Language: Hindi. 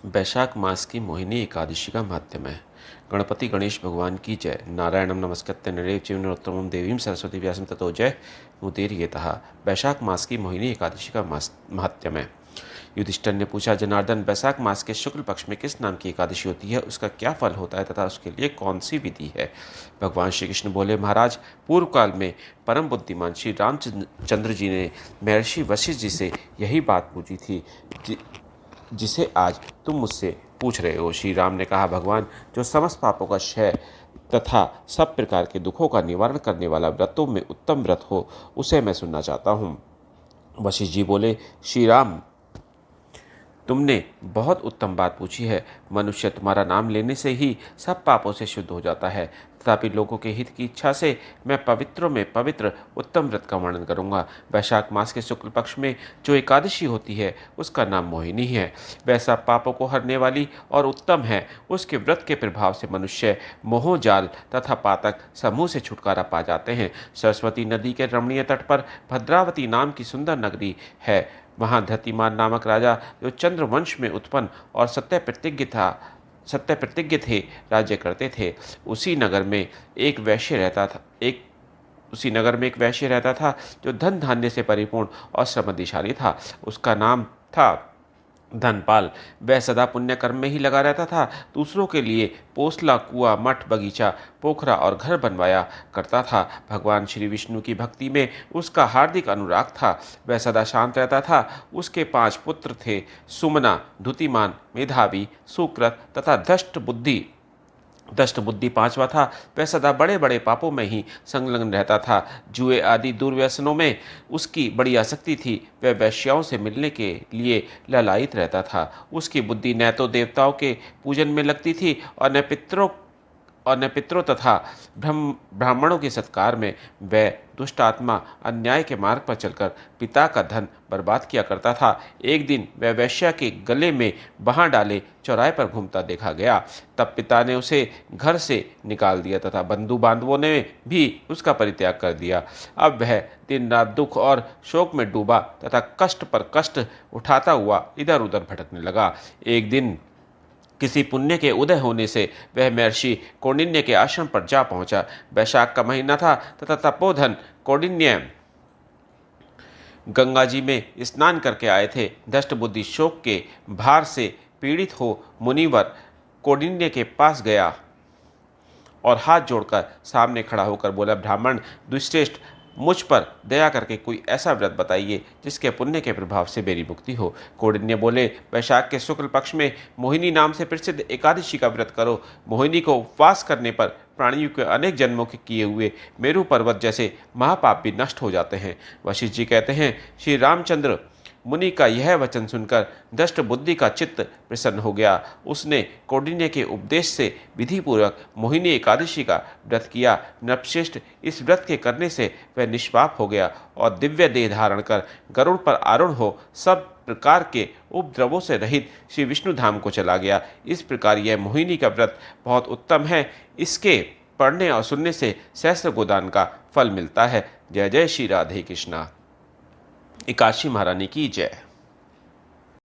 वैशाख मास की मोहिनी एकादशी का महात्म्य है। गणपति गणेश भगवान की जय। नारायणं नमस्कृत्य नरं चैव नरोत्तमं देवीं सरस्वती व्यासं ततो जय मुदीरयेतः। वैशाख मास की मोहिनी एकादशी का महात्म्य है। युधिष्ठिर ने पूछा, जनार्दन, वैशाख मास के शुक्ल पक्ष में किस नाम की एकादशी होती है, उसका क्या फल होता है तथा उसके लिए कौन सी विधि है? भगवान श्री कृष्ण बोले, महाराज, पूर्व काल में परम बुद्धिमान श्री रामचंद्र जी ने महर्षि वशिष्ठ जी से यही बात पूछी थी जिसे आज तुम मुझसे पूछ रहे हो। श्री राम ने कहा, भगवान, जो समस्त पापों का क्षय तथा सब प्रकार के दुखों का निवारण करने वाला व्रतों में उत्तम व्रत हो, उसे मैं सुनना चाहता हूँ। वशिष्ठ जी बोले, श्री राम, तुमने बहुत उत्तम बात पूछी है। मनुष्य तुम्हारा नाम लेने से ही सब पापों से शुद्ध हो जाता है, तथापि लोगों के हित की इच्छा से मैं पवित्रों में पवित्र उत्तम व्रत का वर्णन करूंगा। वैशाख मास के शुक्ल पक्ष में जो एकादशी होती है उसका नाम मोहिनी है। वह सब पापों को हरने वाली और उत्तम है। उसके व्रत के प्रभाव से मनुष्य मोह जाल तथा पातक समूह से छुटकारा पा जाते हैं। सरस्वती नदी के रमणीय तट पर भद्रावती नाम की सुंदर नगरी है। वहाँ धृतिमान नामक राजा, जो चंद्रवंश में उत्पन्न और सत्य प्रतिज्ञ थे, राज्य करते थे। उसी नगर में एक वैश्य रहता था जो धन धान्य से परिपूर्ण और समृद्धिशाली था। उसका नाम था धनपाल। वह सदा पुण्य कर्म में ही लगा रहता था। दूसरों के लिए पोसला, कुआं, मठ, बगीचा, पोखरा और घर बनवाया करता था। भगवान श्री विष्णु की भक्ति में उसका हार्दिक अनुराग था। वह सदा शांत रहता था। उसके 5 पुत्र थे, सुमना, धुतिमान, मेधावी, सुकृत तथा दष्ट बुद्धि 5वां था। वह सदा बड़े बड़े पापों में ही संलग्न रहता था। जुए आदि दुर्व्यसनों में उसकी बड़ी आसक्ति थी। वह वैश्याओं से मिलने के लिए ललायित रहता था। उसकी बुद्धि न तो देवताओं के पूजन में लगती थी और न पितरों तथा ब्राह्मणों के सत्कार में। वह दुष्ट आत्मा अन्याय के मार्ग पर चलकर पिता का धन बर्बाद किया करता था। एक दिन वह वैश्या के गले में बाँह डाले चौराहे पर घूमता देखा गया। तब पिता ने उसे घर से निकाल दिया तथा बंधु बांधवों ने भी उसका परित्याग कर दिया। अब वह दिन रात दुख और शोक में डूबा तथा कष्ट पर कष्ट उठाता हुआ इधर उधर भटकने लगा। एक दिन किसी पुण्य के उदय होने से वह महर्षि कौंडिन्य के आश्रम पर जा पहुंचा। वैशाख का महीना था तथा तपोधन कौंडिन्य गंगा जी में स्नान करके आए थे। दष्ट बुद्धि शोक के भार से पीड़ित हो मुनिवर कौंडिन्य के पास गया और हाथ जोड़कर सामने खड़ा होकर बोला, ब्राह्मण दुष्श्रेष्ठ, मुझ पर दया करके कोई ऐसा व्रत बताइए जिसके पुण्य के प्रभाव से मेरी मुक्ति हो। कौंडिन्य बोले, वैशाख के शुक्ल पक्ष में मोहिनी नाम से प्रसिद्ध एकादशी का व्रत करो। मोहिनी को उपवास करने पर प्राणियों के अनेक जन्मों के किए हुए मेरु पर्वत जैसे महापाप भी नष्ट हो जाते हैं। वशिष्ठ जी कहते हैं, श्री रामचंद्र मुनि का यह वचन सुनकर दष्ट बुद्धि का चित्त प्रसन्न हो गया। उसने कौंडिन्य के उपदेश से विधिपूर्वक मोहिनी एकादशी का व्रत किया। नृपश्रेष्ठ, इस व्रत के करने से वह निष्पाप हो गया और दिव्य देह धारण कर गरुड़ पर आरूढ़ हो सब प्रकार के उपद्रवों से रहित श्री विष्णु धाम को चला गया। इस प्रकार यह मोहिनी का व्रत बहुत उत्तम है। इसके पढ़ने और सुनने से सहस्त्र गोदान का फल मिलता है। जय जय श्री राधे कृष्णा। एकादशी महारानी की जय।